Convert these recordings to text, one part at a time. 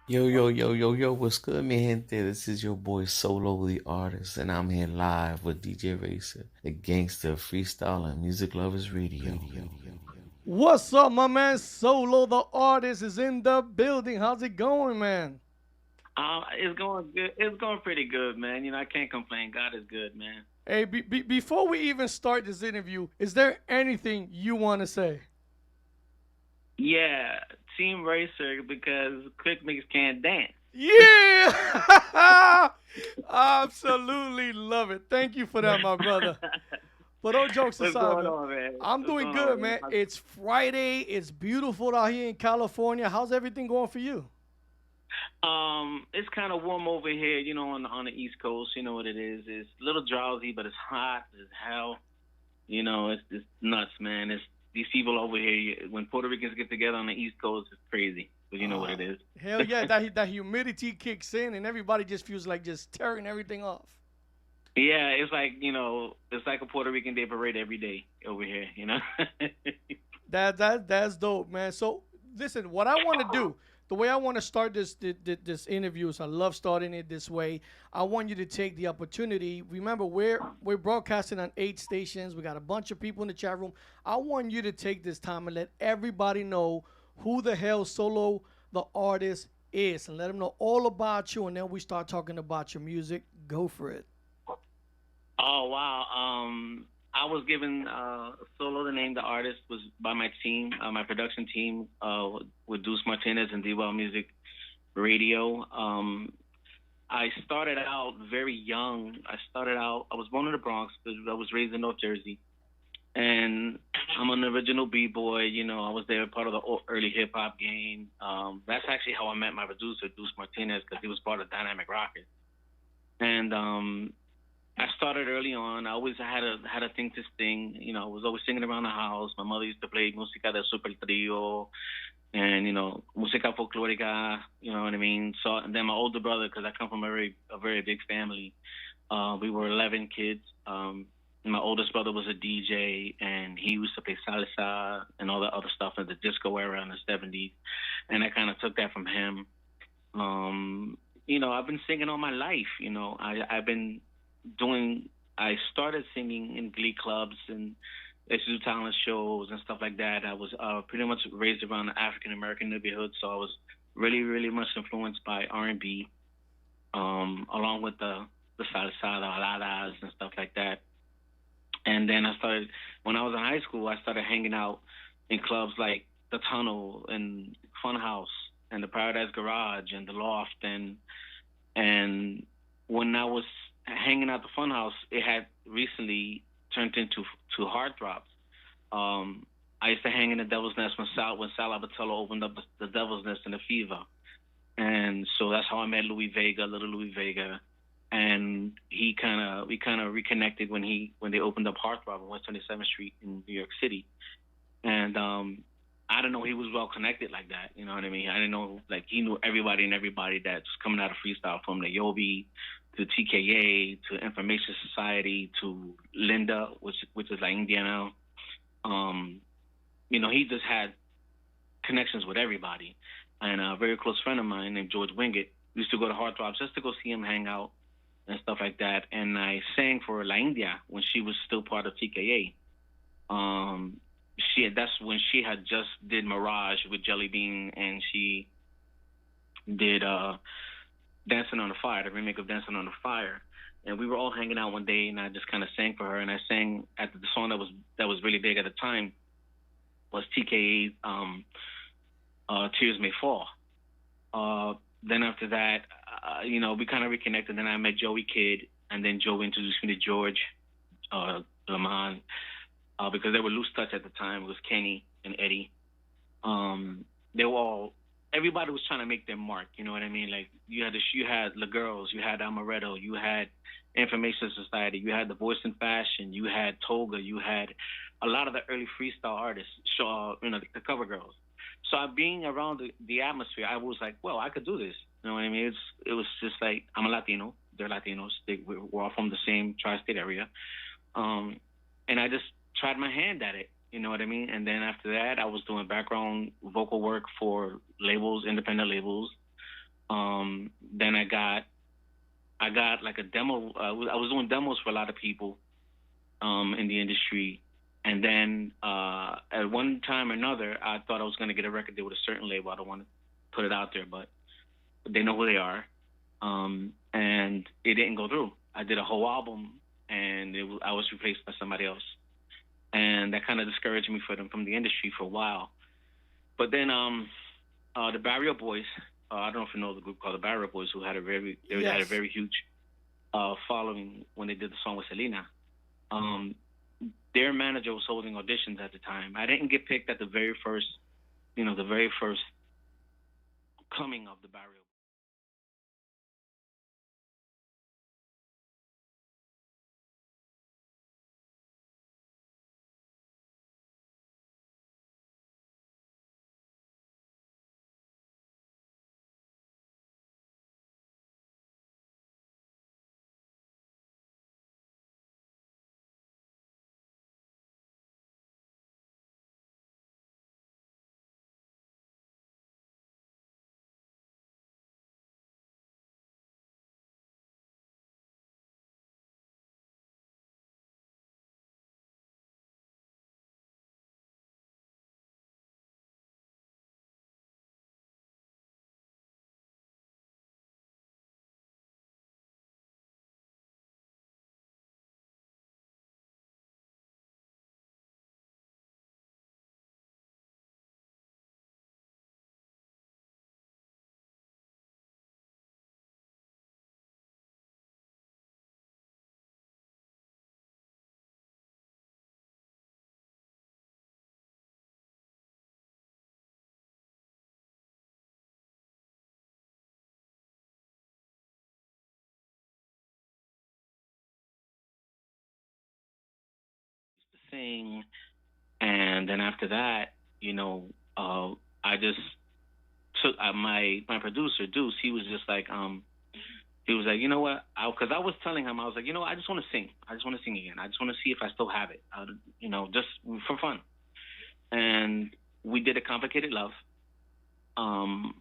Yo, yo, yo, yo, yo, what's good, mi gente? This is your boy Solo the Artist, and I'm here live with DJ Racer, the gangster freestyle and music lovers radio. What's up, my man? Solo the artist is in the building. How's it going, man? It's going good. It's going pretty good, man. I can't complain. God is good, man. Hey, before we even start this interview, is there anything you want to say? Yeah, Team Racer because Quick Mix can't dance. Yeah! Absolutely love it. Thank you for that, my brother. But all jokes What's aside, going man, on, man? I'm What's doing going on, good, man? man. It's Friday. It's beautiful out here in California. How's everything going for you? It's kind of warm over here, on the East Coast. You know what it is. It's a little drowsy, but it's hot as hell. It's nuts, man. It's these people over here. When Puerto Ricans get together on the East Coast, it's crazy. But you know what Uh, it is. Hell yeah, that humidity kicks in and everybody just feels like just tearing everything off. Yeah, it's like a Puerto Rican Day parade every day over here. That's dope, man. So listen, what I want to do, the way I want to start this interview is I love starting it this way. I want you to take the opportunity. Remember, we're broadcasting on 8 stations. We got a bunch of people in the chat room. I want you to take this time and let everybody know who the hell Solo the artist is, and let them know all about you. And then we start talking about your music. Go for it. Oh wow. I was given solo the name. The artist was by my team, my production team, with Deuce Martinez and D-Well Music Radio. I started out very young. I was born in the Bronx, but I was raised in North Jersey, and I'm an original b-boy. I was there part of the early hip hop game. That's actually how I met my producer, Deuce Martinez, because he was part of Dynamic Rockets. And I started early on. I always had a thing to sing. I was always singing around the house. My mother used to play música del super trio and música folclórica. You know what I mean. So and then my older brother, because I come from a very big family. We were 11 kids. My oldest brother was a DJ, and he used to play salsa and all the other stuff in the disco era in the 70s. And I kind of took that from him. I've been singing all my life. I've been doing. I started singing in glee clubs and I used to do talent shows and stuff like that. I was pretty much raised around the African American neighborhood, so I was really, really much influenced by R&B, along with the salsa, the baladas, and stuff like that. And then I started when I was in high school. I started hanging out in clubs like the Tunnel and Funhouse and the Paradise Garage and the Loft and when I was hanging out the Funhouse, it had recently turned into to Heartthrobs. I used to hang in the Devil's Nest when Sal Abatello opened up the Devil's Nest in the Fever, and so that's how I met Louis Vega, little Louis Vega, and we kind of reconnected when they opened up Heartthrob on West 27th Street in New York City, and I didn't know he was well connected like that. You know what I mean? I didn't know like he knew everybody and everybody that's coming out of freestyle from the Yobi to TKA to Information Society to Linda, which is like Indiana. Um, he just had connections with everybody. And a very close friend of mine named George Wingate used to go to Heartthrobs just to go see him hang out and stuff like that. And I sang for La India when she was still part of TKA. That's when she had just did Mirage with Jelly Bean, and she did Dancing on the Fire, the remake of Dancing on the Fire. And we were all hanging out one day, and I just kind of sang for her, and I sang at the song that was really big at the time was TKA's Tears May Fall. Then after that, we kind of reconnected. Then I met Joey Kidd, and then Joe introduced me to George Lamont, because they were loose touch at the time. It was Kenny and Eddie. They were all everybody was trying to make their mark. You know what I mean? Like you had the girls, you had Amaretto, you had Information Society, you had the Voice in Fashion, you had Toga, you had a lot of the early freestyle artists, the cover girls. So being around the atmosphere, I was like, well, I could do this. You know what I mean? It was just like I'm a Latino, they're Latinos, we're all from the same tri-state area, um, and I just tried my hand at it. You know what I mean? And then after that, I was doing background vocal work for labels, independent labels. Then I got like a demo. I was doing demos for a lot of people in the industry, and then at one time or another, I thought I was going to get a record deal with a certain label. I don't want to put it out there, but they know who they are. And it didn't go through. I did a whole album, and I was replaced by somebody else, and that kind of discouraged me from the industry for a while. But then the Barrio Boys, I don't know if you know the group called the Barrio Boys, who had they had a Yes. very huge following when they did the song with Selena. Um, their manager was holding auditions at the time. I didn't get picked at the very first, the very first coming of the Barrio. To sing, and then after that, I just took my producer Deuce. He was just like, he was like, you know what? Because I was telling him, I was like, I just want to sing. I just want to sing again. I just want to see if I still have it. Just for fun. And we did a complicated love. Um,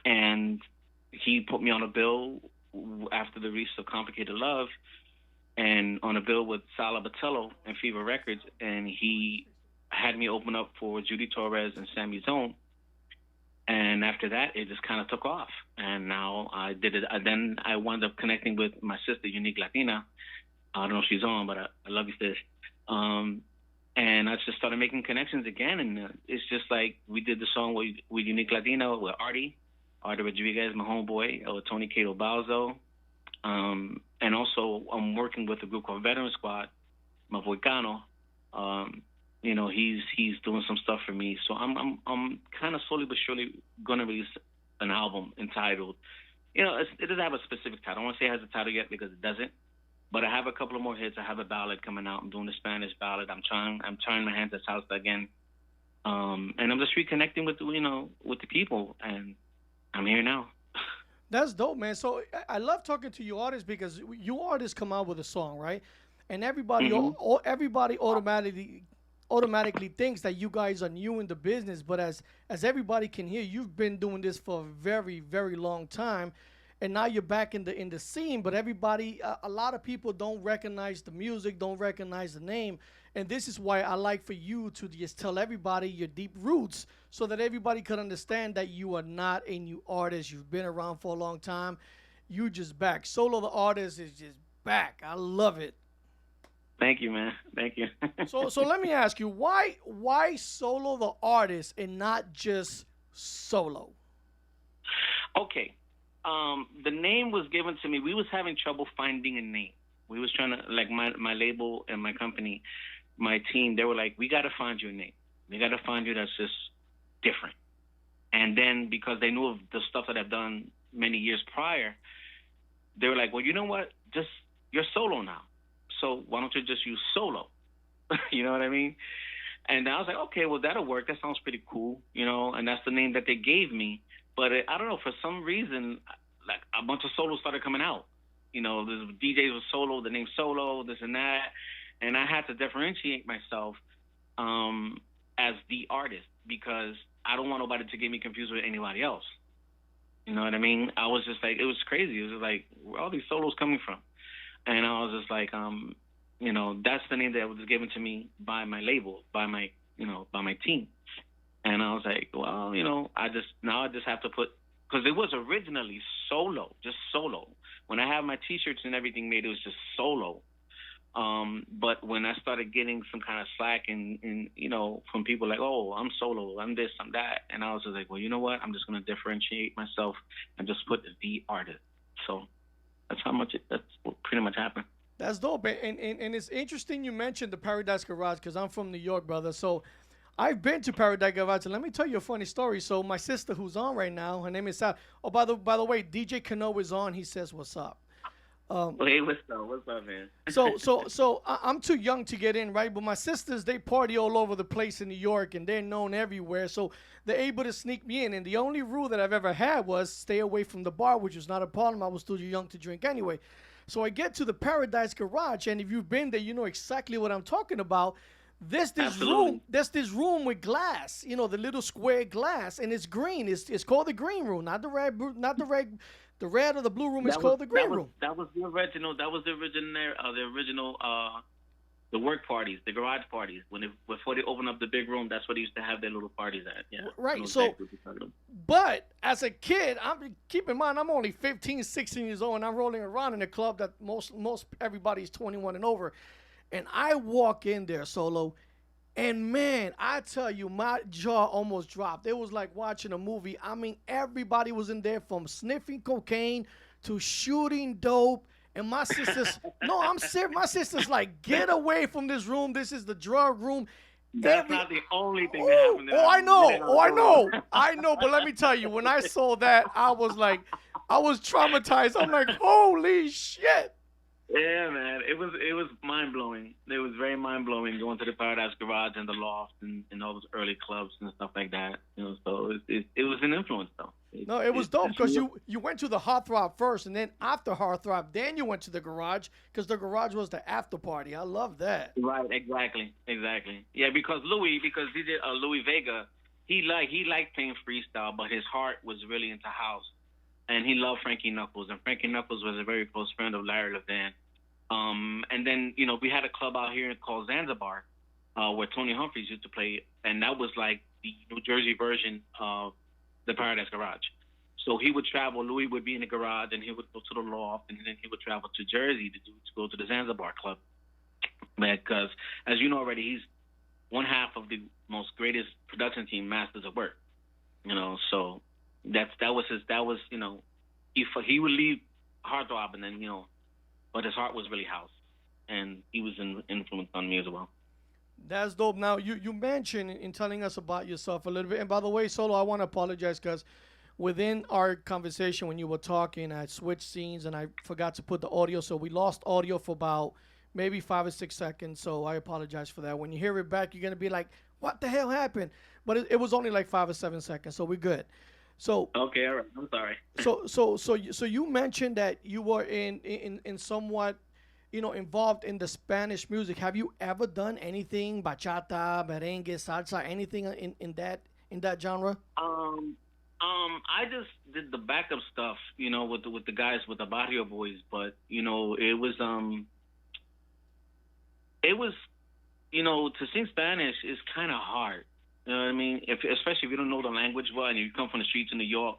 and he put me on a bill after the release of Complicated Love, and on a bill with Sala Batello and Fever Records, and he had me open up for Judy Torres and Sammy Zone. And after that, it just kind of took off. And now I did it. Then I wound up connecting with my sister, Unique Latina. I don't know if she's on, but I love you, sis. Um, and I just started making connections again. And it's just like we did the song with Unique Latina with Artie Rodriguez, my homeboy, with Tony Cato Balzo. And also, I'm working with a group called Veteran Squad, my boy Cano. Um, he's doing some stuff for me. So I'm kind of slowly but surely gonna release an album entitled. It doesn't have a specific title. I don't want to say it has a title yet because it doesn't. But I have a couple of more hits. I have a ballad coming out. I'm doing the Spanish ballad. I'm trying my hands at salsa again. And I'm just reconnecting with the people, and I'm here now. That's dope, man. So I love talking to you artists because you artists come out with a song, right? And everybody, Hmm. everybody automatically thinks that you guys are new in the business. But as everybody can hear, you've been doing this for a very very long time, and now you're back in the scene. But everybody, a lot of people don't recognize the music, don't recognize the name, and this is why I like for you to just tell everybody your deep roots so that everybody could understand that you are not a new artist. You've been around for a long time. You just back. Solo the artist is just back. I love it. Thank you, man. Thank you. So let me ask you, why Solo the artist and not just Solo? Okay. The name was given to me. We was having trouble finding a name. We was trying to, like, my label and my company, my team. They were like, we got to find you a name. We got to find you that's just different. And then because they knew of the stuff that I've done many years prior, they were like, well, you know what? Just you're solo now. So why don't you just use Solo? You know what I mean? And I was like, okay, well, that'll work. That sounds pretty cool, and that's the name that they gave me. But I don't know, for some reason, like a bunch of solos started coming out. The DJs with Solo, the name Solo, this and that. And I had to differentiate myself as the artist because I don't want nobody to get me confused with anybody else. You know what I mean? I was just like, it was crazy. It was like, where are all these solos coming from? And I was just like, that's the name that was given to me by my label, by my team. And I was like, well, I just have to put, because it was originally solo, just solo. When I have my T-shirts and everything made, it was just solo. But when I started getting some kind of slack and from people like, oh, I'm solo, I'm this, I'm that, and I was just like, well, you know what? I'm just gonna differentiate myself and just put the artist. So that's what pretty much happened. That's dope. And it's interesting you mentioned the Paradise Garage because I'm from New York, brother. So I've been to Paradise Garage, and let me tell you a funny story. So my sister, who's on right now, her name is Sal. Oh, by the way, DJ Kano is on. He says, "What's up?" Hey, what's up? What's up, man? I'm too young to get in, right? But my sisters, they party all over the place in New York, and they're known everywhere. So they're able to sneak me in. And the only rule that I've ever had was stay away from the bar, which was not a problem. I was too young to drink anyway. So I get to the Paradise Garage, and if you've been there, you know exactly what I'm talking about. There's this room with glass, the little square glass, and it's green. It's called the green room, not the red, the red or the blue room is called the green room. That was the original. That was the original. The work parties, the garage parties. Before they opened up the big room, that's what they used to have their little parties at. Yeah. Right. So, but as a kid, keep in mind I'm only 15, 16 years old, and I'm rolling around in a club that most everybody's 21 and over, and I walk in there solo. And man, I tell you, my jaw almost dropped. It was like watching a movie. I mean, everybody was in there from sniffing cocaine to shooting dope. And my sisters, no, I'm serious. My sisters like, get away from this room. This is the drug room. That's not the only thing that happened. I know. But let me tell you, when I saw that, I was traumatized. I'm like, holy shit. Yeah, man, it was mind blowing. It was very mind blowing going to the Paradise Garage and the Loft and all those early clubs and stuff like that. So it was an influence though. It was dope because you went to the Heartthrob first, and then after Heartthrob, then you went to the Garage because the Garage was the after party. I love that. Right, exactly. Yeah, because DJ Louis Vega, he liked playing freestyle, but his heart was really into house. And he loved Frankie Knuckles, and Frankie Knuckles was a very close friend of Larry Levan. And then, we had a club out here called Zanzibar, where Tony Humphries used to play, and that was like the New Jersey version of the Paradise Garage. So he would travel, Louis would be in the garage, and he would go to the Loft, and then he would travel to Jersey to go to the Zanzibar club. Because, as you know already, he's one half of the most greatest production team, Masters of Work. So... he would leave Heartthrob and then, but his heart was really house, and he was an influence on me as well. That's dope. Now, you mentioned in telling us about yourself a little bit, and by the way, Solo, I want to apologize because within our conversation when you were talking, I switched scenes and I forgot to put the audio, so we lost audio for about maybe 5 or 6 seconds, so I apologize for that. When you hear it back, you're going to be like, what the hell happened? But it was only like 5 or 7 seconds, so we're good. So okay, all right. I'm sorry. So you mentioned that you were in somewhat, involved in the Spanish music. Have you ever done anything bachata, merengue, salsa, anything in that genre? I just did the backup stuff, with the guys with the Barrio Boys, but it was to sing Spanish is kind of hard. You know what I mean? Especially if you don't know the language well and you come from the streets in New York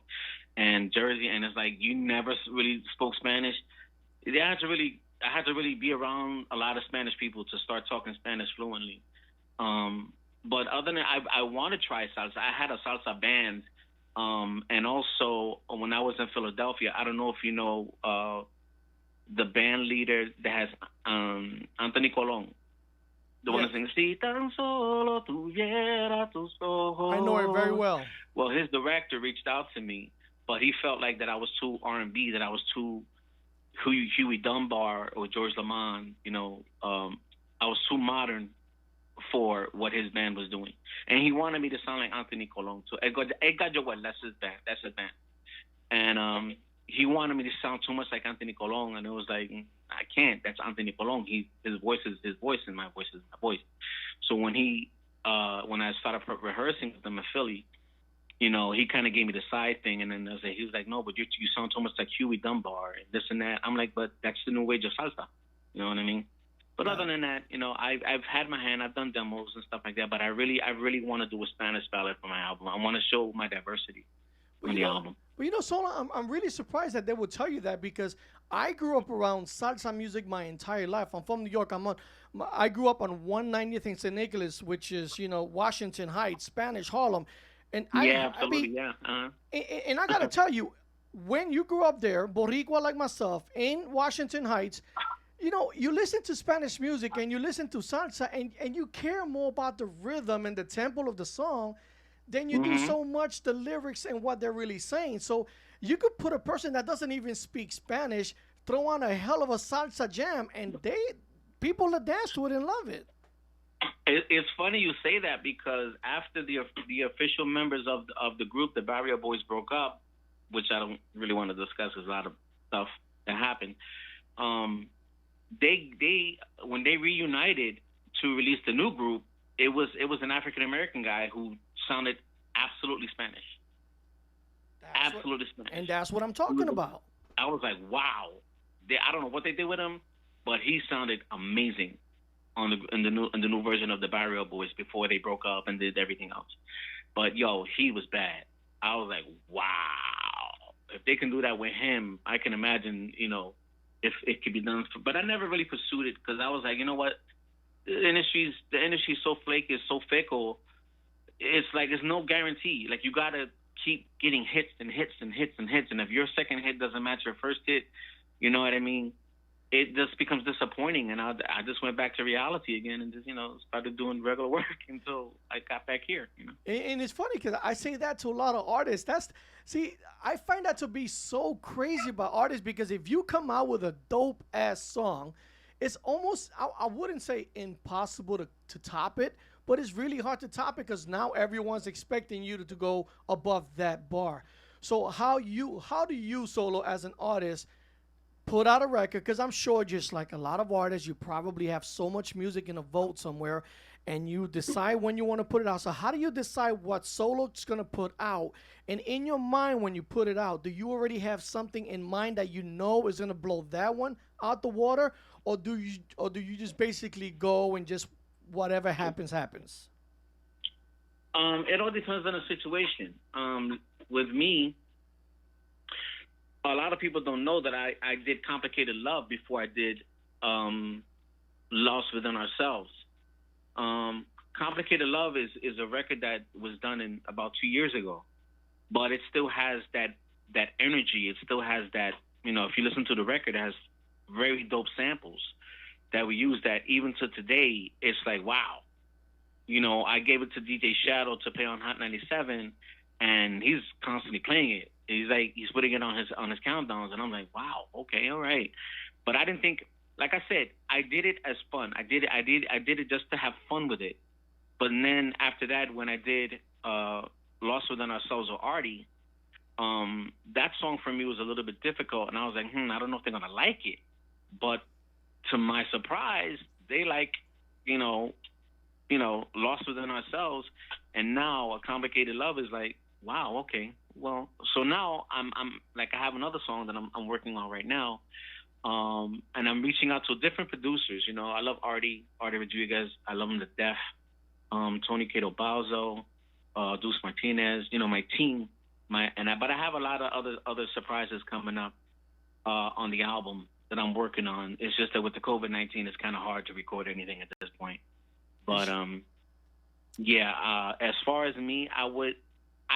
and Jersey, and it's like you never really spoke Spanish. I had to really be around a lot of Spanish people to start talking Spanish fluently. But other than that, I want to try salsa. I had a salsa band, and also when I was in Philadelphia, I don't know if you know the band leader that has Anthony Colon. The one that sings, Si tan solo tuviera tus ojos. I know it very well. Well, his director reached out to me, but he felt like that I was too R&B, that I was too Huey Dunbar or George Lamond. I was too modern for what his band was doing. And he wanted me to sound like Anthony Colon. So Edgar Joel, that's his band. And he wanted me to sound too much like Anthony Colon, and it was like, I can't. That's Anthony Colon. His voice is his voice, and my voice is my voice. So when I started rehearsing with him in Philly, he kind of gave me the side thing, and then he was like, no, but you sound so much like Huey Dunbar and this and that. I'm like, but that's the new wave of salsa. You know what I mean? But other than that, I've had my hand. I've done demos and stuff like that. But I really want to do a Spanish ballad for my album. I want to show my diversity on the album. But Solo, I'm really surprised that they would tell you that because I grew up around salsa music my entire life. I'm from New York. I grew up on 190th and St. Nicholas, which is Washington Heights, Spanish Harlem, and absolutely, yeah. Uh-huh. And I gotta tell you, when you grew up there, Boricua like myself, in Washington Heights, you listen to Spanish music and you listen to salsa, and you care more about the rhythm and the tempo of the song than you do so much the lyrics and what they're really saying. So you could put a person that doesn't even speak Spanish, throw on a hell of a salsa jam, and people that dance to it and love it. It's funny you say that because after the official members of the group, the Barrio Boys, broke up, which I don't really want to discuss. There's a lot of stuff that happened. They when they reunited to release the new group, it was an African American guy who sounded absolutely Spanish. Absolutely Spanish. And that's what I'm talking about. I was like, wow. I don't know what they did with him, but he sounded amazing in the new version of the Barrio Boys before they broke up and did everything else. But he was bad. I was like, wow. If they can do that with him, I can imagine, if it could be done. But I never really pursued it because I was like, you know what? The industry's so flaky, it's so fickle. It's like there's no guarantee. Like you gotta keep getting hits and hits and hits and hits, and if your second hit doesn't match your first hit, you know what I mean? It just becomes disappointing. And I just went back to reality again and just started doing regular work until I got back here. And it's funny because I say that to a lot of artists. I find that to be so crazy about artists because if you come out with a dope ass song, it's almost, I wouldn't say impossible to top it, but it's really hard to top it because now everyone's expecting you to go above that bar. So how do you, Solo, as an artist, put out a record? Because I'm sure just like a lot of artists, you probably have so much music in a vault somewhere and you decide when you want to put it out. So how do you decide what Solo's going to put out? And in your mind, when you put it out, do you already have something in mind that is going to blow that one out the water? Or do you just basically go and just whatever happens? It all depends on the situation. With me, a lot of people don't know that I did Complicated Love before I did Lost Within Ourselves. Complicated Love is a record that was done in about 2 years ago, but it still has that energy. It still has that, if you listen to the record, it has very dope samples that we use that even to today, it's like, wow. I gave it to DJ Shadow to play on Hot 97, and he's constantly playing it. He's putting it on his countdowns, and I'm like, wow, okay, all right. But I didn't think, like I said, I did it as fun. I did it just to have fun with it. But then after that, when I did Lost Within Ourselves or Artie, that song for me was a little bit difficult, and I was like, I don't know if they're gonna like it. But to my surprise, they like, Lost Within Ourselves, and now A Complicated Love is like, wow, okay. Well, so now I'm like, I have another song that I'm working on right now, and I'm reaching out to different producers. I love Artie Rodriguez. I love him to death. Tony Cato Balzo, Deuce Martinez. My team. But I have a lot of other surprises coming up on the album that I'm working on. It's just that with the COVID-19, it's kind of hard to record anything at this point. But as far as me, I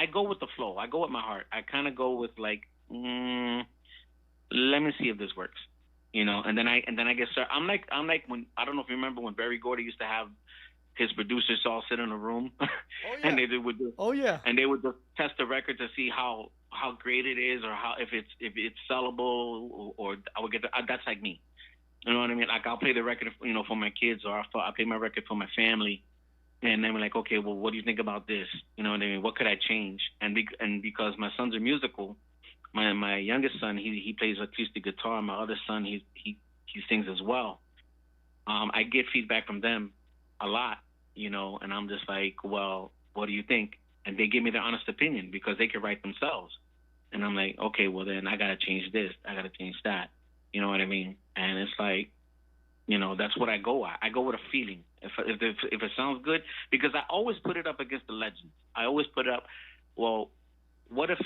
go with the flow. I go with my heart. I kind of go with like, let me see if this works, And then I get started. I'm like when, I don't know if you remember when Berry Gordy used to have his producers all sit in a room, and they would do, and they would just test the record to see how great it is or if it's sellable or I would get that's like me. You know what I mean? Like I'll play the record, for my kids, or I'll play my record for my family. And then we're like, okay, well, what do you think about this? You know what I mean? What could I change? And because my sons are musical, my youngest son, he plays acoustic guitar. My other son, he sings as well. I get feedback from them a lot, and I'm just like, well, what do you think? and they give me their honest opinion because they can write themselves. And I'm like, okay, well then I gotta change this, I gotta change that. You know what I mean? And it's like, you know, that's what I go at. I go with a feeling. If it sounds good, because I always put it up against the legends. I always put it up. Well, what if,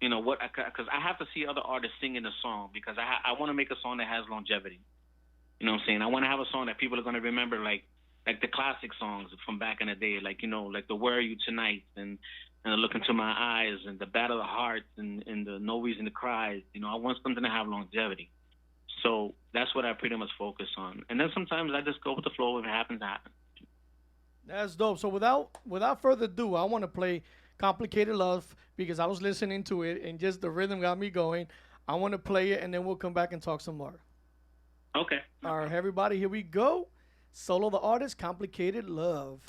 you know, what? Because I have to see other artists singing the song, because I want to make a song that has longevity. You know what I'm saying? I want to have a song that people are going to remember, like the classic songs from back in the day, like, you know, like the Where Are You Tonight, and the Look Into My Eyes, and the Battle of the Hearts, and the No Reason to Cry. You know, I want something to have longevity. So that's what I pretty much focus on. And then sometimes I just go with the flow. If it happens, it happens. That's dope. So without further ado, I want to play Complicated Love, because I was listening to it and just the rhythm got me going. I want to play it, and then we'll come back and talk some more. Okay. All right, everybody, here we go. Solo the Artist, Complicated Love.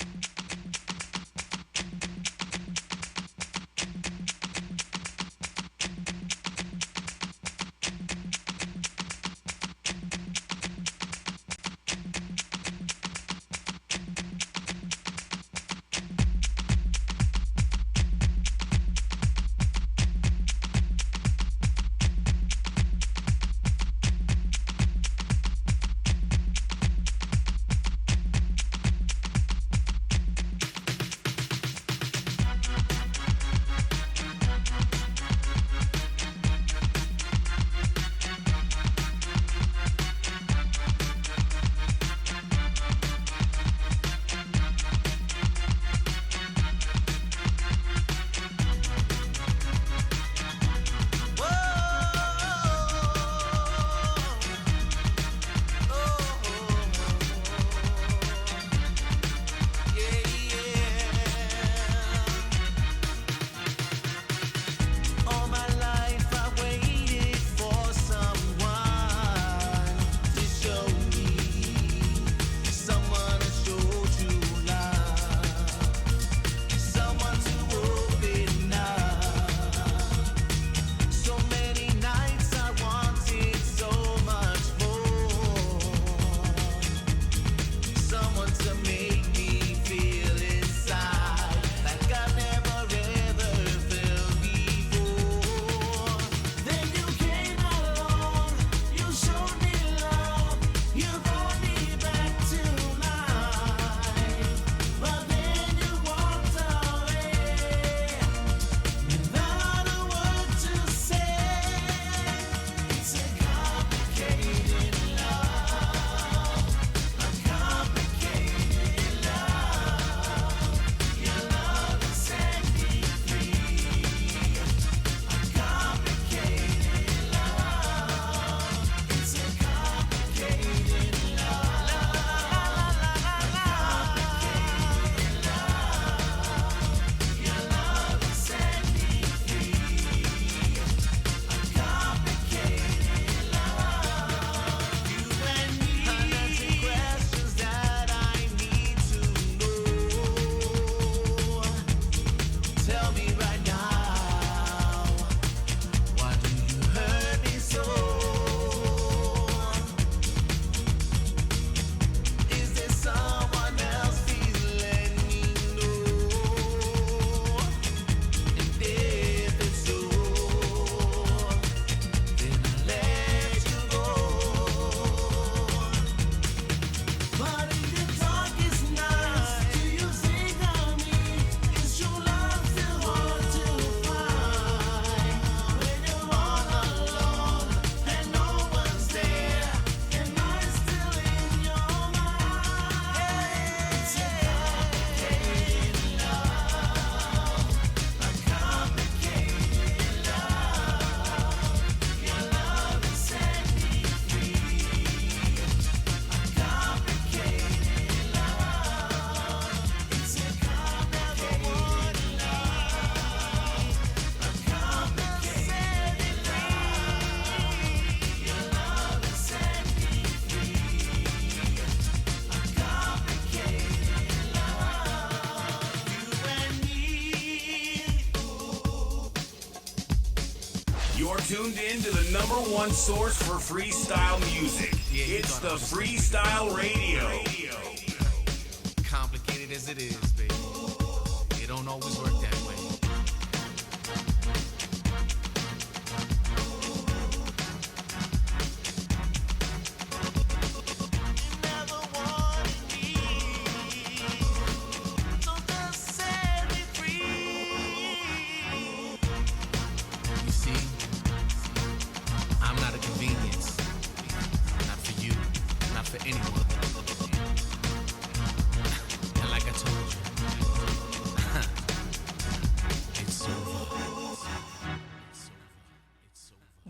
You're tuned in to the #1 source for freestyle music. It's the Freestyle Radio. Complicated as it is, baby, it don't always work that way.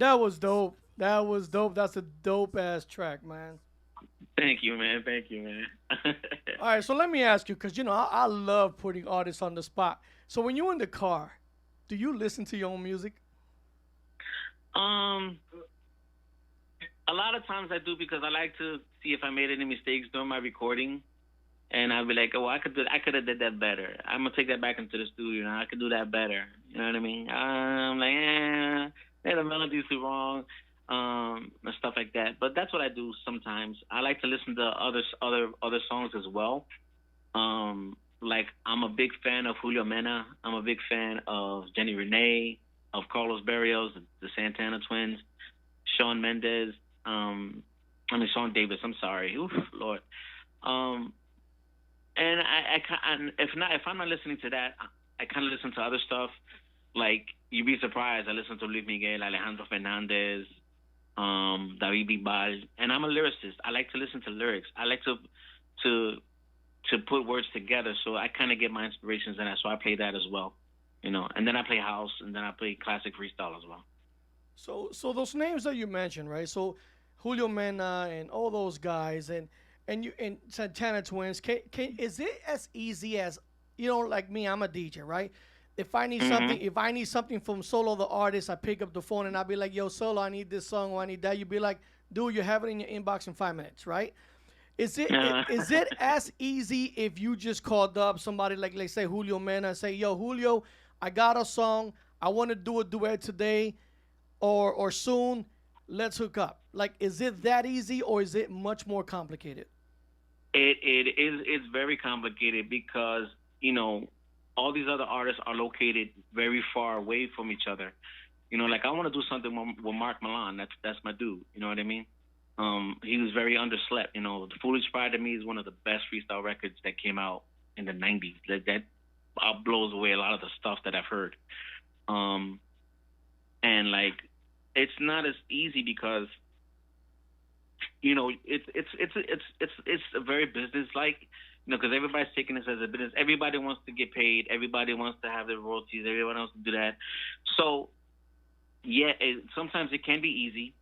That was dope. That was dope. That's a dope ass track, man. Thank you, man. Thank you, man. All right, so let me ask you, because I love putting artists on the spot. So when you're in the car, do you listen to your own music? um, a lot of times I do because I like to see if I made any mistakes during my recording, and I'll be like, oh, I could have did that better. I'm gonna take that back into the studio. Now I could do that better. You know what I mean? I'm like, the melody's too wrong, and stuff like that. But that's what I do sometimes. I like to listen to other songs as well. Like I'm a big fan of Julio Mena. I'm a big fan of Jenny Renee, of Carlos Barrios, the Santana Twins, Shawn Mendes. Shawn Davis. I'm sorry. Oof, Lord. Um, and if I'm not listening to that, I kind of listen to other stuff. Like you'd be surprised. I listen to Luis Miguel, Alejandro Fernandez, David Bisbal, and I'm a lyricist. I like to listen to lyrics. I like to put words together. So I kind of get my inspirations in that. So I play that as well, And then I play house, and then I play classic freestyle as well. So those names that you mentioned, right? So Julio Mena and all those guys, and you and Santana Twins. Is it as easy as like me? I'm a DJ, right? If I need something from Solo the artist, I pick up the phone and I'll be like, "Yo, Solo, I need this song or I need that." You'd be like, "Dude, you have it in your inbox in 5 minutes, right?" Is it as easy if you just called up somebody like, let's say Julio Mena, and say, "Yo, Julio, I got a song. I want to do a duet today, or soon. Let's hook up." Like, is it that easy, or is it much more complicated? It's very complicated because all these other artists are located very far away from each other. Like I want to do something with Mark Milan. That's my dude. You know what I mean? He was very underslept. The Foolish Pride to me is one of the best freestyle records that came out in the '90s. That blows away a lot of the stuff that I've heard. And like, it's not as easy because it's a very business like. Because everybody's taking this as a business. Everybody wants to get paid. Everybody wants to have their royalties. Everyone wants to do that. So, yeah, sometimes it can be easy.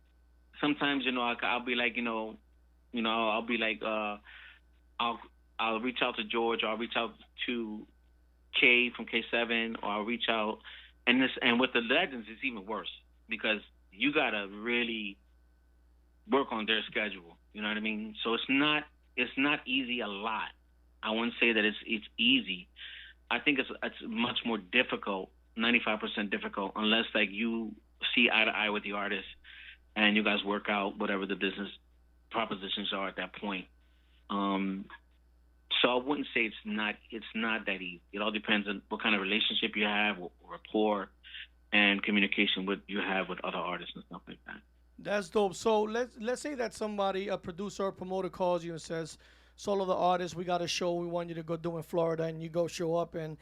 Sometimes, I'll be like, I'll be like, I'll reach out to George, or I'll reach out to K from K7, or I'll reach out, and with the legends, it's even worse because you gotta really work on their schedule. You know what I mean? So it's not easy a lot. I wouldn't say that it's easy. I think it's much more difficult, 95% difficult, unless like you see eye to eye with the artist and you guys work out whatever the business propositions are at that point. So I wouldn't say it's not that easy. It all depends on what kind of relationship you have, what rapport, and communication you have with other artists and stuff like that. That's dope. So let's say that somebody, a producer or promoter, calls you and says, "Solo the artist, we got a show we want you to go do in Florida," and you go show up, and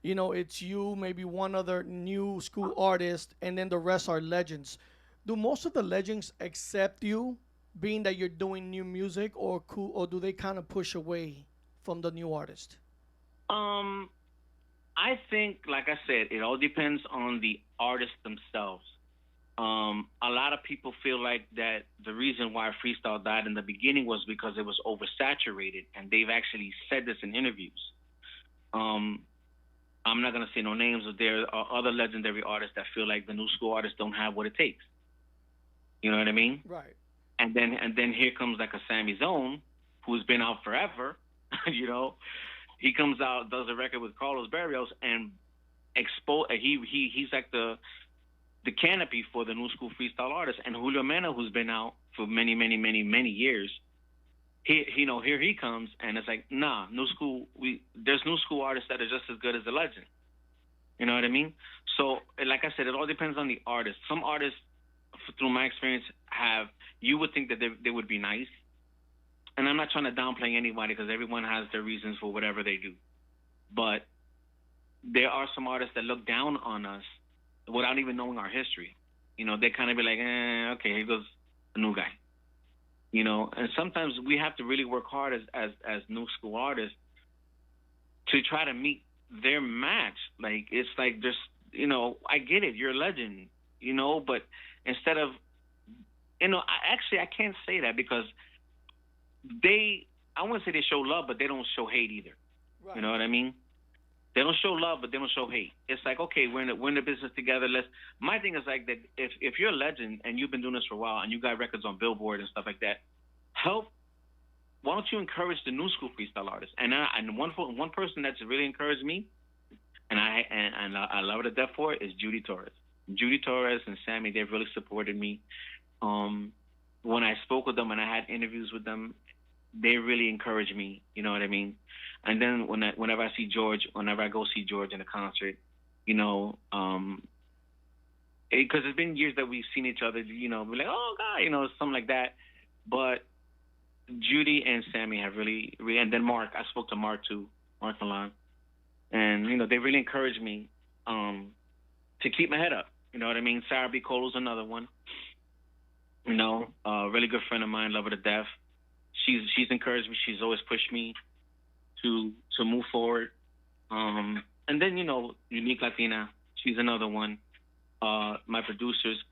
it's you, maybe one other new school artist, and then the rest are legends. Do most of the legends accept you, being that you're doing new music, or do they kind of push away from the new artist? I think, like I said, it all depends on the artists themselves. A lot of people feel like that the reason why freestyle died in the beginning was because it was oversaturated, and they've actually said this in interviews. I'm not gonna say no names, but there are other legendary artists that feel like the new school artists don't have what it takes. You know what I mean? Right. And then here comes like a Sammy Zone, who's been out forever. He comes out, does a record with Carlos Barrios, and he's like the canopy for the new school freestyle artists. And Julio Mena, who's been out for many, many, many, many years, here he comes, and it's like, nah, new school. There's new school artists that are just as good as the legend. You know what I mean? So, like I said, it all depends on the artist. Some artists, through my experience, you would think that they would be nice. And I'm not trying to downplay anybody because everyone has their reasons for whatever they do. But there are some artists that look down on us without even knowing our history. They kind of be like, okay, here goes a new guy. And sometimes we have to really work hard as new school artists to try to meet their match. Like, it's like there's, I get it, you're a legend, but instead of, I can't say that because I wouldn't say they show love, but they don't show hate either. Right. You know what I mean? They don't show love, but they don't show hate. It's like, okay, we're in the business together. My thing is like that. If you're a legend and you've been doing this for a while and you got records on Billboard and stuff like that, why don't you encourage the new school freestyle artists? And one person that's really encouraged me, and I love her to death for it, is Judy Torres. Judy Torres and Sammy, they've really supported me. When I spoke with them and I had interviews with them, they really encouraged me. You know what I mean? And then whenever I go see George in a concert, because it's been years that we've seen each other, we're like, oh God, something like that. But Judy and Sammy have really, and then Mark, I spoke to Mark too, Mark Milan, and they really encouraged me to keep my head up. You know what I mean? Sarah B. Colo's another one. A really good friend of mine, love her to death. She's encouraged me. She's always pushed me to move forward. And then Unique Latina, she's another one. My producers,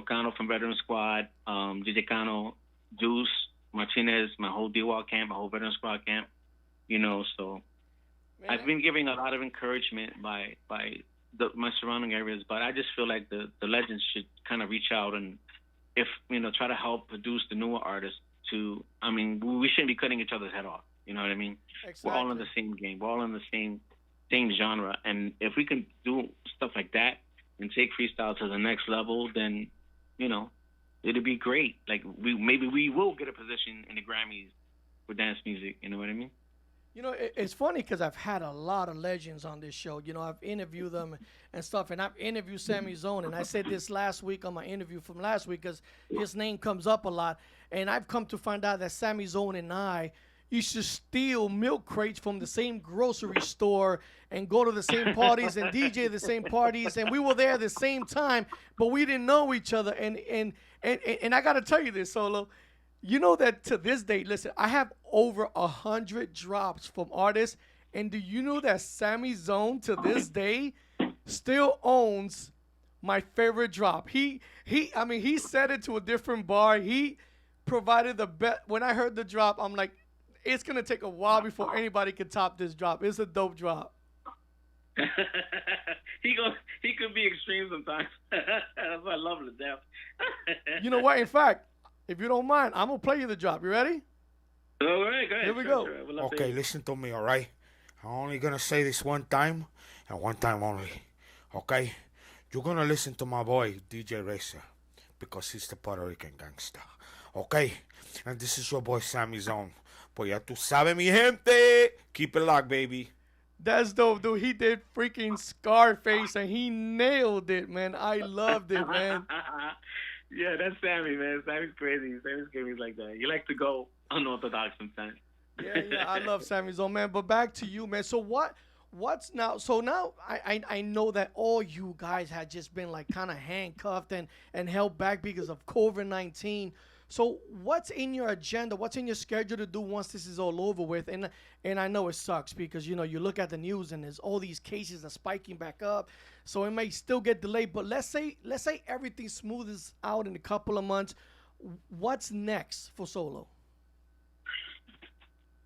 Cano from Veteran Squad, DJ Cano, Deuce Martinez, my whole D-Wall camp, my whole Veteran Squad camp. So man, I've been giving a lot of encouragement by my surrounding areas, but I just feel like the legends should kind of reach out and try to help produce the newer artists. We shouldn't be cutting each other's head off. You know what I mean? Exactly. We're all in the same game. We're all in the same genre. And if we can do stuff like that and take freestyle to the next level, then, it'd be great. Like maybe we will get a position in the Grammys for dance music. You know what I mean? It's funny because I've had a lot of legends on this show. I've interviewed them and stuff, and I've interviewed Sammy Zone, and I said this last week on my interview from last week because his name comes up a lot, and I've come to find out that Sammy Zone and I used to steal milk crates from the same grocery store and go to the same parties and DJ the same parties, and we were there at the same time, but we didn't know each other. And I got to tell you this, Solo. That to this day, listen, I have over 100 drops from artists, and do you know that Sammy Zone to this day still owns my favorite drop? He said it to a different bar. He provided the best. When I heard the drop, I'm like, it's gonna take a while before anybody can top this drop. It's a dope drop. He could be extreme sometimes. That's why I love him to death. You know what? In fact, if you don't mind, I'm gonna play you the drop. You ready? All right, go ahead. Here we go. Sure. Okay, listen to me, all right? I'm only gonna say this one time, and one time only. Okay? You're gonna listen to my boy, DJ Racer, because he's the Puerto Rican gangster. Okay? And this is your boy, Sammy Zone. Pues ya tú sabes, mi gente. Keep it locked, baby. That's dope, dude. He did freaking Scarface, and he nailed it, man. I loved it, man. Yeah, that's Sammy, man. Sammy's crazy. Sammy's crazy like that. You like to go unorthodox sometimes. Yeah, I love Sammy Zone, man. But back to you, man. So what's now? So now I know that all you guys had just been like kind of handcuffed and held back because of COVID-19. So what's in your agenda? What's in your schedule to do once this is all over with? And I know it sucks because, you look at the news and there's all these cases are spiking back up. So it may still get delayed. But let's say everything smooths out in a couple of months. What's next for Solo?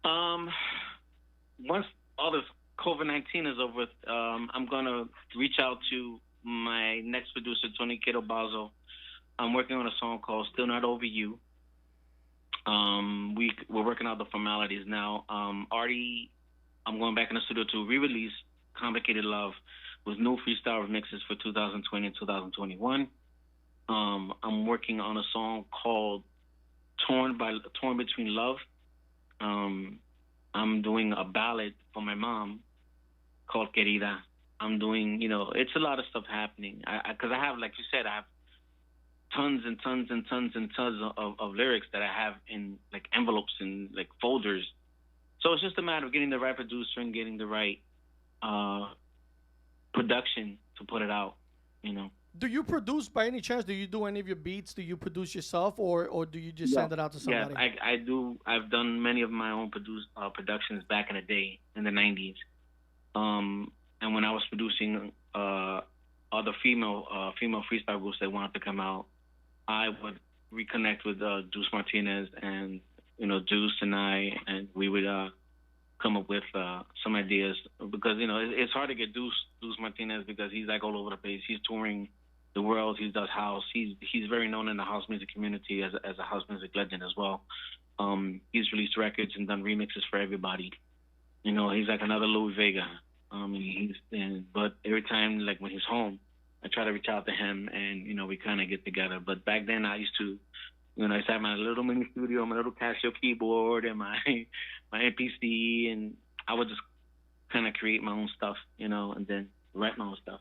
Once all this COVID-19 is over, I'm going to reach out to my next producer, Tony Quedo Bazo. I'm working on a song called Still Not Over You. We're working out the formalities now. Already, I'm going back in the studio to re-release Complicated Love with new freestyle remixes for 2020 and 2021. I'm working on a song called Torn Between Love. I'm doing a ballad for my mom called Querida. I'm doing, it's a lot of stuff happening. Because I have, like you said, I have tons and tons and tons and tons of lyrics that I have in like envelopes and like folders. So it's just a matter of getting the right producer and getting the right production to put it out, Do you produce by any chance? Do you do any of your beats? Do you produce yourself or do you just send it out to somebody? Yeah, I do. I've done many of my own productions back in the day in the 90s. And when I was producing other female freestyle groups that wanted to come out, I would reconnect with Deuce Martinez and Deuce and I, and we would come up with some ideas because it's hard to get Deuce Martinez because he's like all over the place. He's touring the world. He does house. He's very known in the house music community as a house music legend as well. He's released records and done remixes for everybody. He's like another Louis Vega. But every time, like when he's home, I try to reach out to him and we kind of get together. But back then I used to I used to have my little mini studio, my little Casio keyboard, and my MPC, and I would just kind of create my own stuff, and then write my own stuff.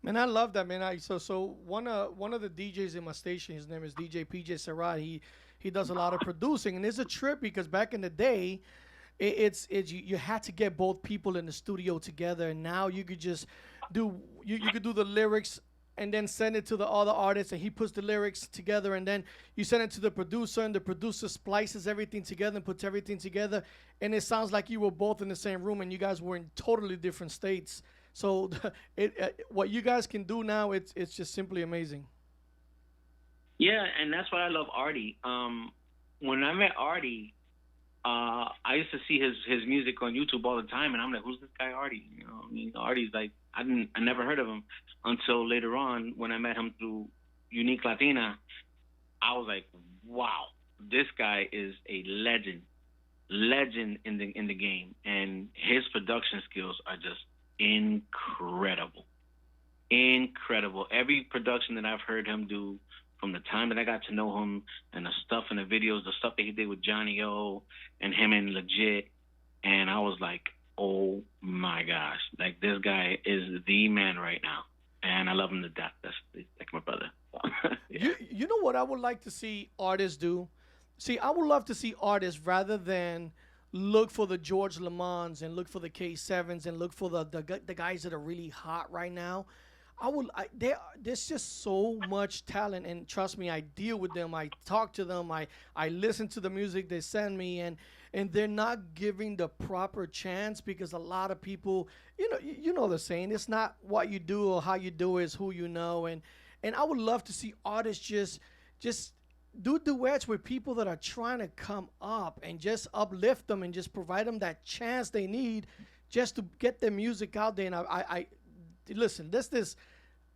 Man, I love that, man. So one of the DJs in my station, his name is DJ PJ Sarad. He does a lot of producing, and it's a trip because back in the day, it's you had to get both people in the studio together, and now you could just do you could do the lyrics and then send it to the other artist, and he puts the lyrics together, and then you send it to the producer, and the producer splices everything together and puts everything together, and it sounds like you were both in the same room and you guys were in totally different states. So what you guys can do now, it's just simply amazing. Yeah, and that's why I love Artie. When I met Artie, I used to see his music on YouTube all the time, and I'm like, who's this guy Artie? Artie's like, I never heard of him until later on when I met him through Unique Latina. I was like, wow, this guy is a legend in the game, and his production skills are just incredible. Every production that I've heard him do from the time that I got to know him, and the stuff in the videos, the stuff that he did with Johnny O and him and Legit, and I was like, oh my gosh, like this guy is the man right now, and I love him to death. That's like my brother. Yeah. You know what I would like to see artists do? See, I would love to see artists rather than look for the George Lamons and look for the K7s and look for the guys that are really hot right now. There's just so much talent, and trust me, I deal with them. I talk to them. I listen to the music they send me, and they're not giving the proper chance because a lot of people, you know the saying, it's not what you do or how you do it, it's who you know. And I would love to see artists just do duets with people that are trying to come up and just uplift them and just provide them that chance they need just to get their music out there. And I listen, this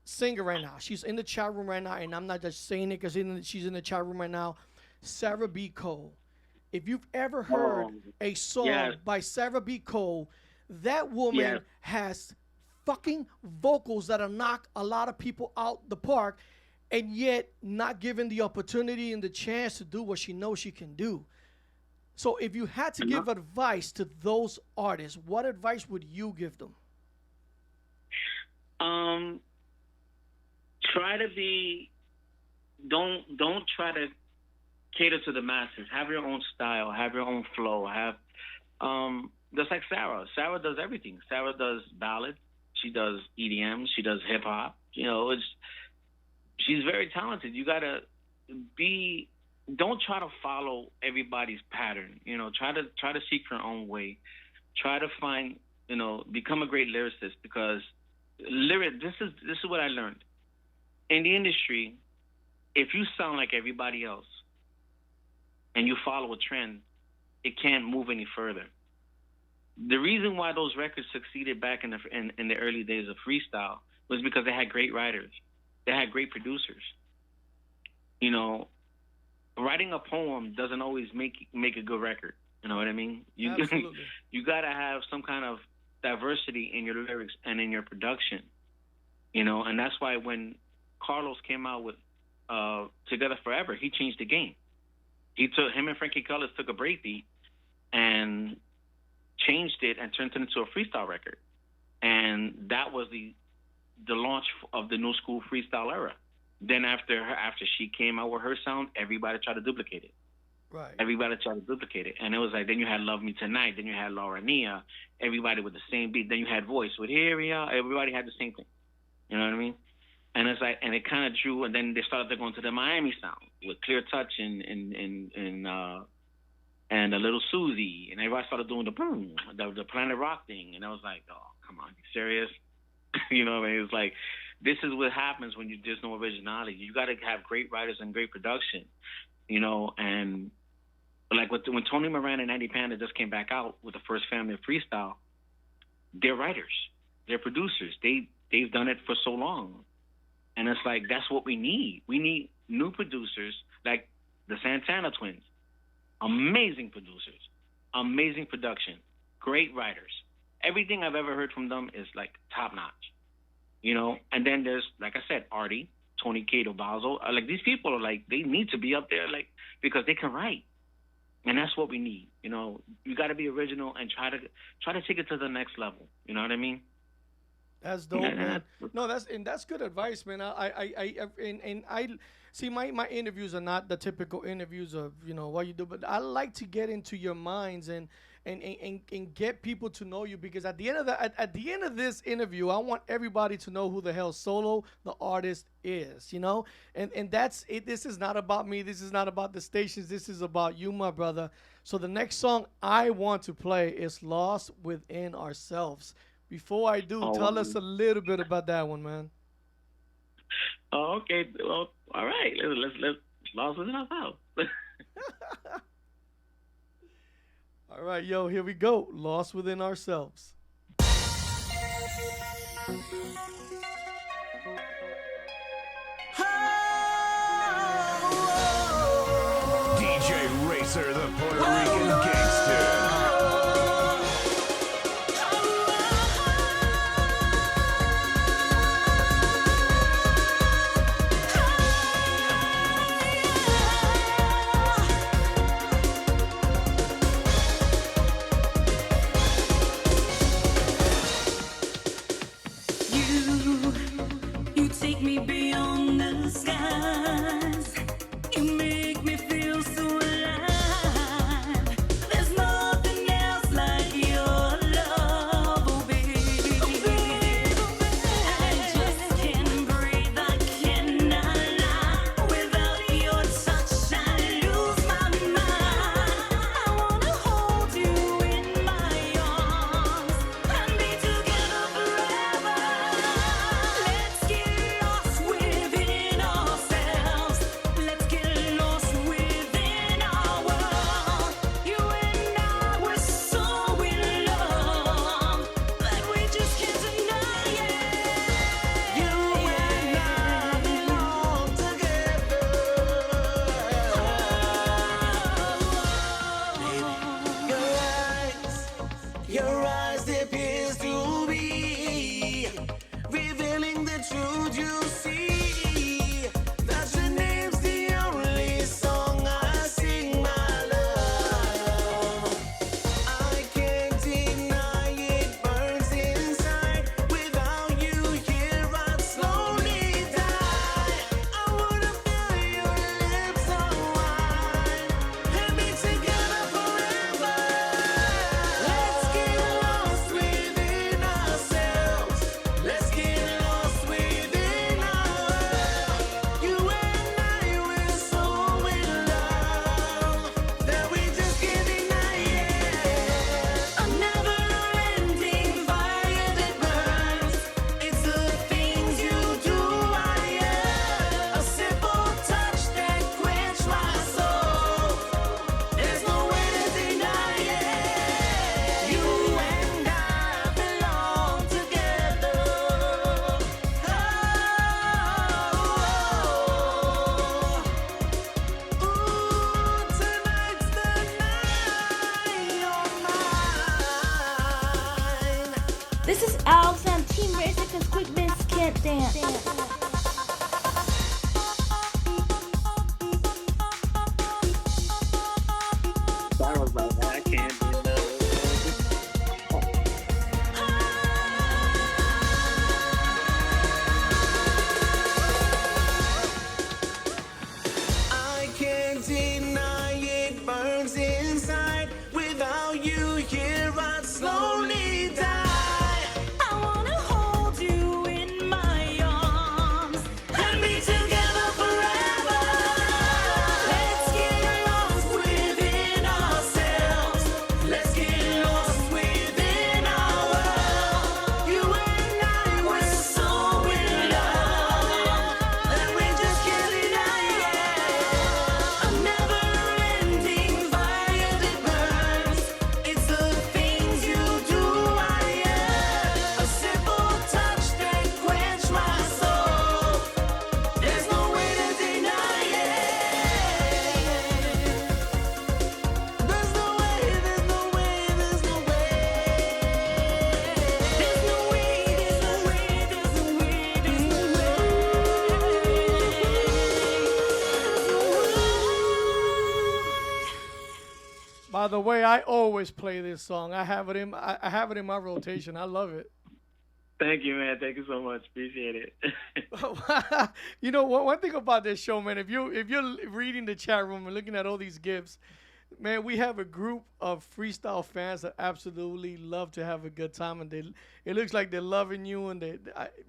singer right now, she's in the chat room right now, and I'm not just saying it because she's in the chat room right now, Sarah B. Cole. If you've ever heard a song by Sarah B. Cole, that woman has fucking vocals that'll knock a lot of people out the park, and yet not given the opportunity and the chance to do what she knows she can do. So if you had to give advice to those artists, what advice would you give them? Try to be, don't try to cater to the masses. Have your own style, have your own flow, just like Sarah. Sarah does everything. Sarah does ballads, she does EDM, she does hip hop. She's very talented. You gotta don't try to follow everybody's pattern. Try to seek your own way. Try to find, become a great lyricist, because this is what I learned. In the industry, if you sound like everybody else and you follow a trend, it can't move any further. The reason why those records succeeded back in the early days of freestyle was because they had great writers. They had great producers. Writing a poem doesn't always make a good record. You know what I mean? Absolutely. You got to have some kind of diversity in your lyrics and in your production. And that's why when Carlos came out with Together Forever, he changed the game. Him and Frankie Colors took a breakbeat and changed it and turned it into a freestyle record. And that was the launch of the new school freestyle era. Then after she came out with her sound, everybody tried to duplicate it. Right. Everybody tried to duplicate it. And it was like, then you had Love Me Tonight, then you had Laura Nia, everybody with the same beat. Then you had Voice with Here We Are. Everybody had the same thing. You know what I mean? And it's like, and it kind of drew, and then they started to go into the Miami sound with Clear Touch and a Little Susie, and everybody started doing the boom, the Planet Rock thing, and I was like, oh, come on, you serious? You know what I mean? It's like, this is what happens when there's no originality. You got to have great writers and great production, you know. And like when Tony Moran and Andy Panda just came back out with the first family of freestyle, they're writers, they're producers. They've done it for so long, and it's like that's what we need. We need new producers like the Santana Twins, amazing producers, amazing production, great writers. Everything I've ever heard from them is like top notch, you know. And then there's, like I said, Artie, Tony Cato, Basil. Like these people are like, they need to be up there, like, because they can write, and that's what we need. You know, you got to be original and try to take it to the next level. You know what I mean? That's dope, man. No, that's good advice, man. I see my interviews are not the typical interviews of, you know, what you do, but I like to get into your minds and get people to know you, because at the end of this interview, I want everybody to know who the hell Solo the artist is, you know? And that's it. This is not about me. This is not about the stations. This is about you, my brother. So the next song I want to play is Lost Within Ourselves. Before I do, tell us a little bit about that one, man. Oh, okay. Well, all right. Let's Lost Within Ourselves. All right, yo, here we go. Lost Within Ourselves. DJ Racer, the Puerto Rican gangster. You take me beyond the skies. You make me feel so alive. There's nothing else like your love, oh baby. I just can't breathe, I cannot lie. Without your touch, I lose my mind. I wanna hold you in my arms and be together forever. Let's get lost within ourselves. Let's get lost within our world. You and I were so in love that we just can't deny it. You and I belong together. Your eyes appears to be revealing the truth you see. That your name's the only song I sing, my love. I can't deny it burns inside. Without you here, I'd slowly die. I wanna feel your lips unwind and be together forever. Let's get lost within ourselves. Let's get lost within our world. You and I were so in love that we just can't deny it. A never-ending fire that burns. It's the things you do I yearn. A simple touch that quench my soul. There's no way to deny it. You and I belong together. Ooh, tonight's the night you're mine. This is Alex on Team Racer because Quick Bits can't dance. I was like, I can't do that. I can't deny it burns inside. Without you here, I'd slowly die. I wanna hold you in my arms. By the way, I always play this song. I have it in my rotation. I love it. Thank you, man. Thank you so much. Appreciate it. You know one thing about this show, man. If you're reading the chat room and looking at all these gifts, man, we have a group of freestyle fans that absolutely love to have a good time, and it looks like they're loving you. And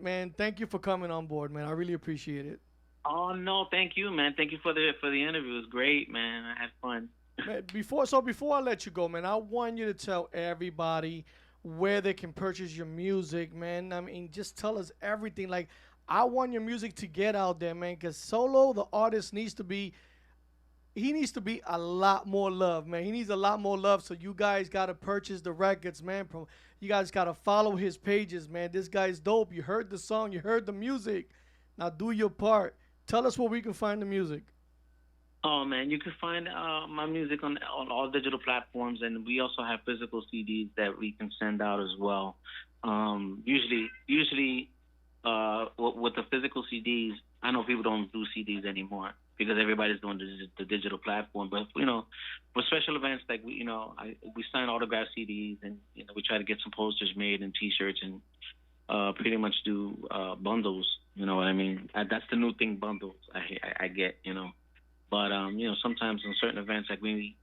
man, thank you for coming on board, man. I really appreciate it. Oh no, thank you, man. Thank you for the interview. It was great, man. I had fun. Man, before I let you go, man, I want you to tell everybody where they can purchase your music, man. I mean, just tell us everything. Like, I want your music to get out there, man, because Solo, the artist, needs to be a lot more love, man. He needs a lot more love, so you guys got to purchase the records, man. You guys got to follow his pages, man. This guy's dope. You heard the song. You heard the music. Now do your part. Tell us where we can find the music. Oh man, you can find my music on all digital platforms, and we also have physical CDs that we can send out as well. Usually, with the physical CDs, I know people don't do CDs anymore because everybody's doing the digital platform. But for special events like we sign autograph CDs, and we try to get some posters made and T-shirts, and pretty much do bundles. You know what I mean? That's the new thing, bundles. I get. But sometimes on certain events, like you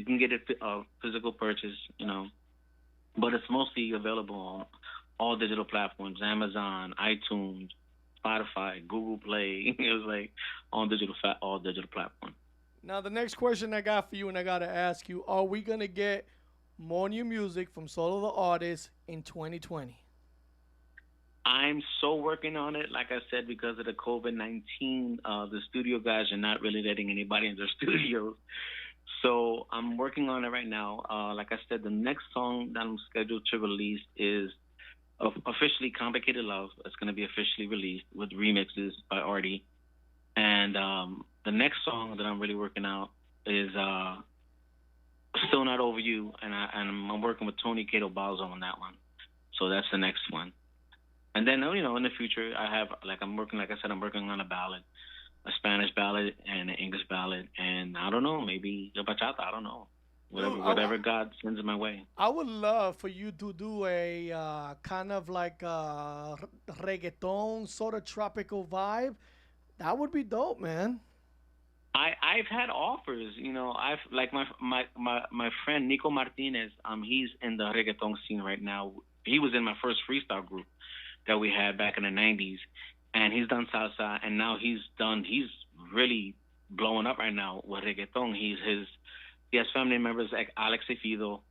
can get a physical purchase, but it's mostly available on all digital platforms: Amazon, iTunes, Spotify, Google Play. It was like all digital platforms. Now the next question I got for you, and I gotta ask you: are we gonna get more new music from Solo the Artist in 2020? I'm so working on it. Like I said, because of the COVID-19, the studio guys are not really letting anybody in their studios. So I'm working on it right now. Like I said, the next song that I'm scheduled to release is officially Complicated Love. It's going to be officially released with remixes by Artie. And the next song that I'm really working out is Still Not Over You. And I'm working with Tony Cato Balzo on that one. So that's the next one. And then, in the future, I'm working on a ballad, a Spanish ballad and an English ballad. And I don't know, maybe a bachata, I don't know. Whatever God sends my way. I would love for you to do a kind of like a reggaeton sort of tropical vibe. That would be dope, man. I've had offers, I've like my friend Nico Martinez, he's in the reggaeton scene right now. He was in my first freestyle group that we had back in the 90s, and he's done salsa, and now he's really blowing up right now with reggaeton. He has family members like Alex Efido,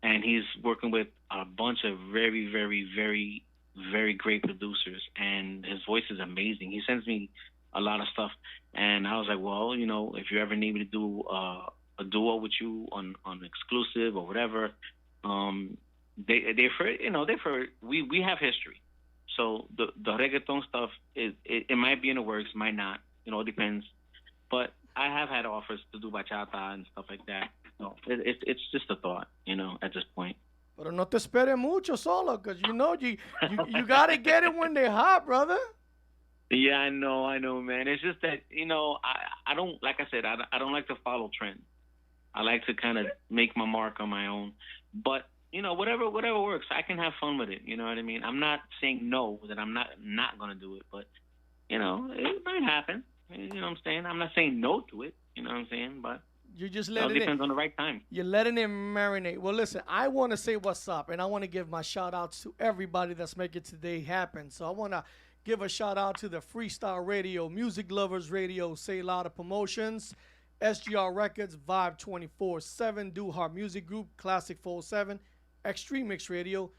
and he's working with a bunch of very, very, very, very great producers, and his voice is amazing. He sends me a lot of stuff, and I was like, well, if you ever need me to do a duo with you on exclusive or whatever, we have history. So the reggaeton stuff it might be in the works, might not. It depends. But I have had offers to do bachata and stuff like that. It's just a thought, at this point. Pero no te esperes mucho, Solo, because you gotta get it when they're hot, brother. Yeah, I know, man. It's just that I don't, like I said, I don't like to follow trends. I like to kind of make my mark on my own, but. Whatever works. I can have fun with it. You know what I mean? I'm not saying no, that I'm not going to do it, but, it might happen. You know what I'm saying? I'm not saying no to it. You know what I'm saying? But you just let it depends on the right time. You're letting it marinate. Well, listen, I want to say what's up, and I want to give my shout-outs to everybody that's making today happen. So I want to give a shout-out to the Freestyle Radio, Music Lovers Radio, Say Louder Promotions, SGR Records, Vibe 24/7, Do Hard Music Group, Classic 407, Extreme Mix Radio,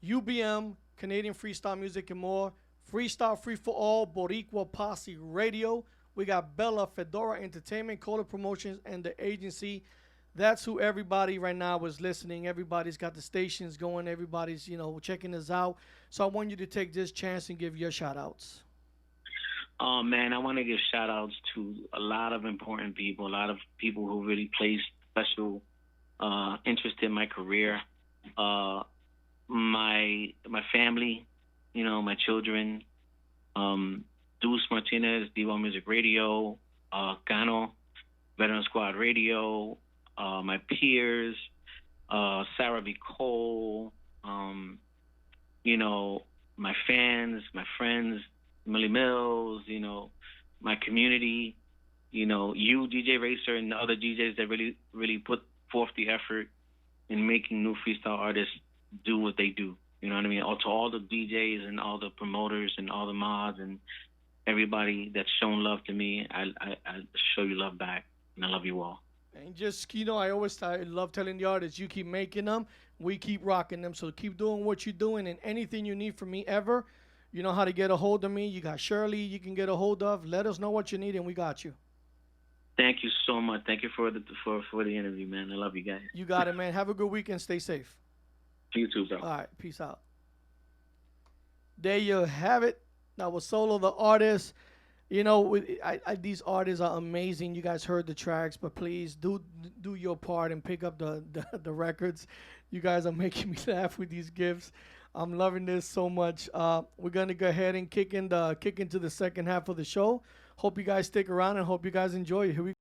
UBM, Canadian Freestyle Music and more, Freestyle Free for All, Boricua Posse Radio. We got Bella Fedora Entertainment, Cola Promotions, and the agency. That's who everybody right now is listening. Everybody's got the stations going. Everybody's, checking us out. So I want you to take this chance and give your shout-outs. Oh, man, I want to give shout-outs to a lot of important people, a lot of people who really placed special interest in my career. My family, my children, Deuce Martinez, D1 Music Radio, Cano, Veteran Squad Radio, my peers, Sarah V. Cole, you know, my fans, my friends, Millie Mills, you know, my community, you know, you, DJ Racer, and the other DJs that really put forth the effort in making new freestyle artists do what they do. You know what I mean? To all the DJs and all the promoters and all the mods and everybody that's shown love to me, I show you love back, and I love you all. And just, you know, I love telling the artists, you keep making them, we keep rocking them. So keep doing what you're doing, and anything you need from me ever, you know how to get a hold of me. You got Shirley you can get a hold of. Let us know what you need, and we got you. Thank you so much. Thank you for the interview, man. I love you guys. You got it, man. Have a good weekend. Stay safe. You too, bro. All right. Peace out. There you have it. That was Solo the artist. You know, these artists are amazing. You guys heard the tracks, but please do your part and pick up the records. You guys are making me laugh with these gifts. I'm loving this so much. We're gonna go ahead and kick into the second half of the show. Hope you guys stick around and hope you guys enjoy it. Here we